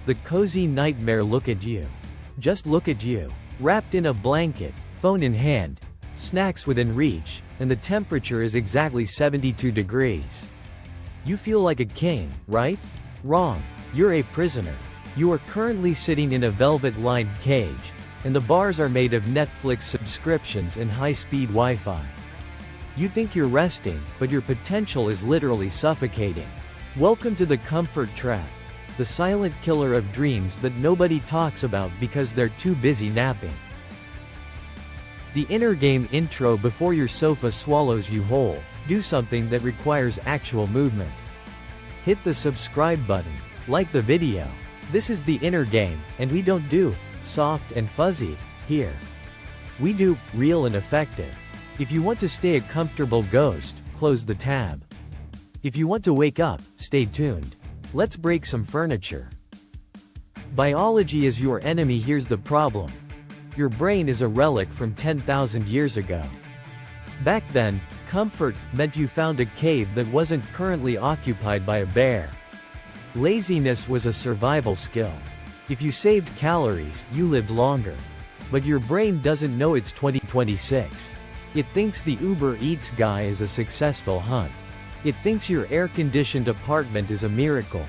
The cozy nightmare. Look at you. Just look at you. Wrapped in a blanket, phone in hand, snacks within reach, and the temperature is exactly 72 degrees. You feel like a king, right? Wrong. You're a prisoner. You are currently sitting in a velvet-lined cage, and the bars are made of Netflix subscriptions and high-speed Wi-Fi. You think you're resting, but your potential is literally suffocating. Welcome to the comfort trap, the silent killer of dreams that nobody talks about because they're too busy napping. The inner game intro. Before your sofa swallows you whole, do something that requires actual movement. Hit the subscribe button, like the video. This is the inner game, and we don't do soft and fuzzy here. We do real and effective. If you want to stay a comfortable ghost, close the tab. If you want to wake up, stay tuned. Let's break some furniture. Biology is your enemy. Here's the problem. Your brain is a relic from 10,000 years ago. Back then, comfort meant you found a cave that wasn't currently occupied by a bear. Laziness was a survival skill. If you saved calories, you lived longer. But your brain doesn't know it's 2026. It thinks the Uber Eats guy is a successful hunt. It thinks your air-conditioned apartment is a miracle.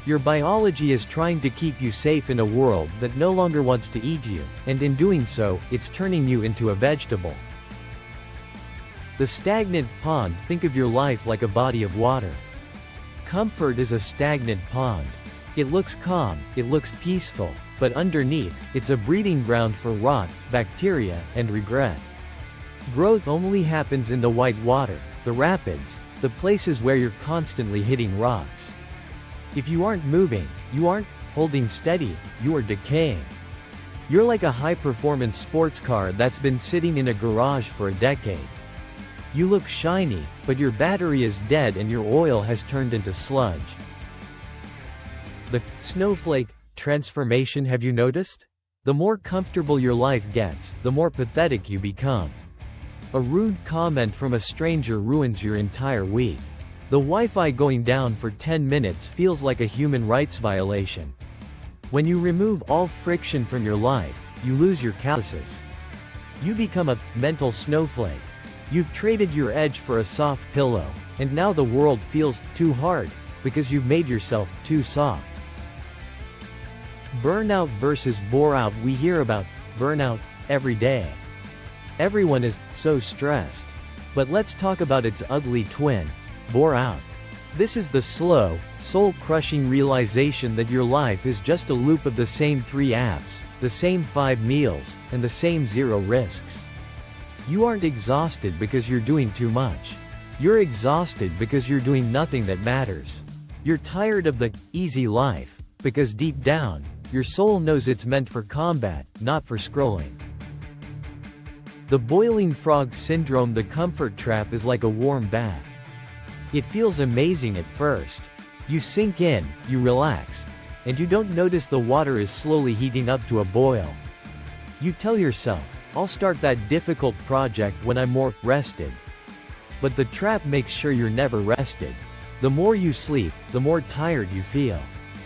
Your biology is trying to keep you safe in a world that no longer wants to eat you, and in doing so, it's turning you into a vegetable. The stagnant pond. Think of your life like a body of water. Comfort is a stagnant pond. It looks calm, it looks peaceful, but underneath, it's a breeding ground for rot, bacteria, and regret. Growth only happens in the white water, the rapids, the places where you're constantly hitting rocks. If you aren't moving, you aren't holding steady, you are decaying. You're like a high-performance sports car that's been sitting in a garage for a decade. You look shiny, but your battery is dead and your oil has turned into sludge. The snowflake transformation. Have you noticed? The more comfortable your life gets, the more pathetic you become. A rude comment from a stranger ruins your entire week. The Wi-Fi going down for 10 minutes feels like a human rights violation. When you remove all friction from your life, you lose your calluses. You become a mental snowflake. You've traded your edge for a soft pillow, and now the world feels too hard, because you've made yourself too soft. Burnout versus bore-out. We hear about burnout every day. Everyone is so stressed. But let's talk about its ugly twin, bore-out. This is the slow, soul-crushing realization that your life is just a loop of the same 3 apps, the same 5 meals, and the same 0 risks. You aren't exhausted because you're doing too much. You're exhausted because you're doing nothing that matters. You're tired of the easy life, because deep down, your soul knows it's meant for combat, not for scrolling. The boiling frog syndrome. The comfort trap is like a warm bath. It feels amazing at first. You sink in, you relax, and you don't notice the water is slowly heating up to a boil. You tell yourself, I'll start that difficult project when I'm more rested. But the trap makes sure you're never rested. The more you sleep, the more tired you feel.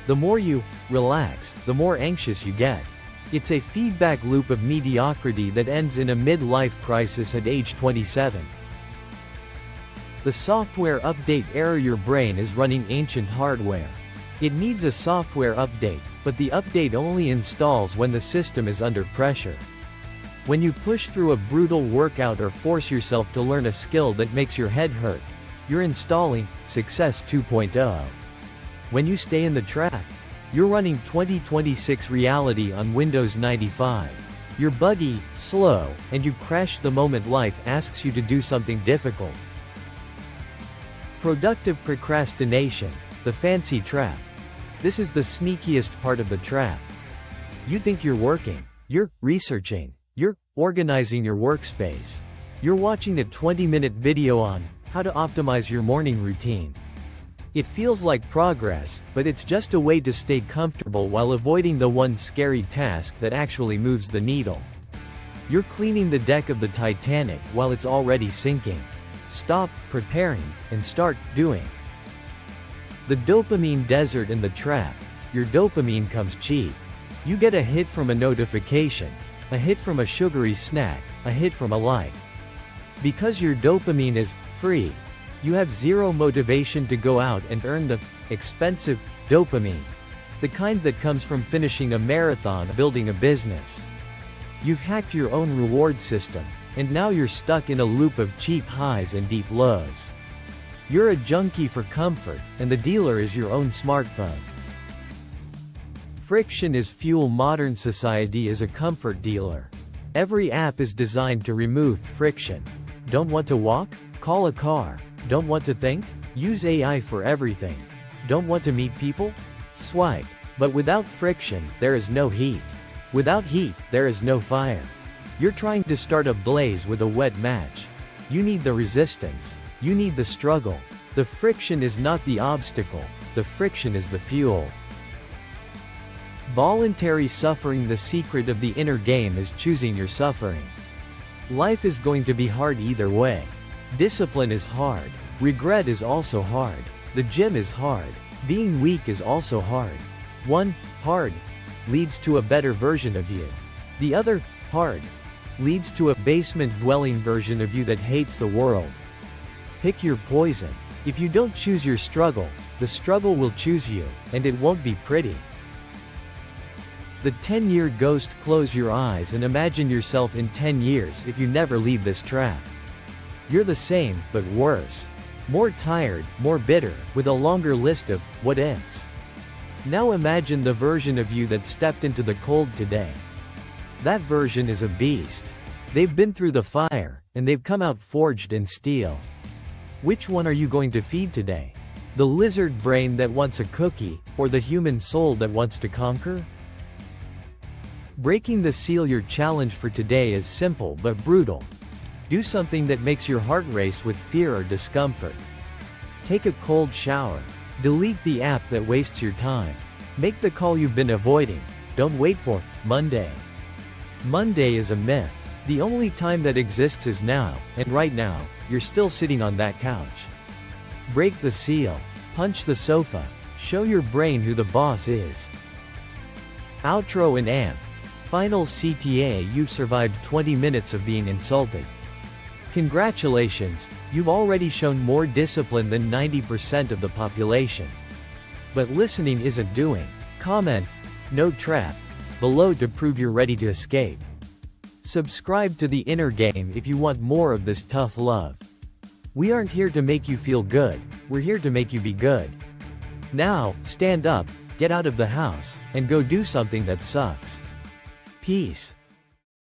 The more you relax, the more anxious you get. It's a feedback loop of mediocrity that ends in a midlife crisis at age 27. The software update error. Your brain is running ancient hardware. It needs a software update, but the update only installs when the system is under pressure. When you push through a brutal workout or force yourself to learn a skill that makes your head hurt, you're installing Success 2.0. When you stay in the trap, you're running 2026 reality on Windows 95. You're buggy, slow, and you crash the moment life asks you to do something difficult. Productive procrastination, the fancy trap. This is the sneakiest part of the trap. You think you're working, you're researching, you're organizing your workspace. You're watching a 20-minute video on how to optimize your morning routine. It feels like progress, but it's just a way to stay comfortable while avoiding the one scary task that actually moves the needle. You're cleaning the deck of the Titanic while it's already sinking. Stop preparing and start doing. The dopamine desert and the trap. your dopamine comes cheap. You get a hit from a notification, a hit from a sugary snack, a hit from a like. Because your dopamine is free, you have zero motivation to go out and earn the expensive dopamine. The kind that comes from finishing a marathon, building a business. You've hacked your own reward system, and now you're stuck in a loop of cheap highs and deep lows. You're a junkie for comfort, and the dealer is your own smartphone. Friction is fuel. Modern society is a comfort dealer. Every app is designed to remove friction. Don't want to walk? Call a car. Don't want to think? Use AI for everything. Don't want to meet people? Swipe. But without friction, there is no heat. Without heat, there is no fire. You're trying to start a blaze with a wet match. You need the resistance. You need the struggle. The friction is not the obstacle. The friction is the fuel. Voluntary suffering. The secret of the inner game is choosing your suffering. Life is going to be hard either way. Discipline is hard. Regret is also hard. The gym is hard. Being weak is also hard. One, hard, leads to a better version of you. The other, hard, leads to a basement-dwelling version of you that hates the world. Pick your poison. If you don't choose your struggle, the struggle will choose you, and it won't be pretty. The 10-year ghost. Close your eyes and imagine yourself in 10 years if you never leave this trap. You're the same, but worse. More tired, more bitter, with a longer list of what-ifs. Now imagine the version of you that stepped into the cold today. That version is a beast. They've been through the fire, and they've come out forged in steel. Which one are you going to feed today? The lizard brain that wants a cookie, or the human soul that wants to conquer? Breaking the seal. Your challenge for today is simple but brutal. Do something that makes your heart race with fear or discomfort. Take a cold shower. Delete the app that wastes your time. Make the call you've been avoiding. Don't wait for Monday. Monday is a myth. The only time that exists is now, and right now, you're still sitting on that couch. Break the seal. Punch the sofa. Show your brain who the boss is. Outro and AMP. Final CTA. You've survived 20 minutes of being insulted. Congratulations, you've already shown more discipline than 90% of the population. But listening isn't doing. Comment, no trap, below to prove you're ready to escape. Subscribe to the Inner Game if you want more of this tough love. We aren't here to make you feel good, we're here to make you be good. Now, stand up, get out of the house, and go do something that sucks. Peace.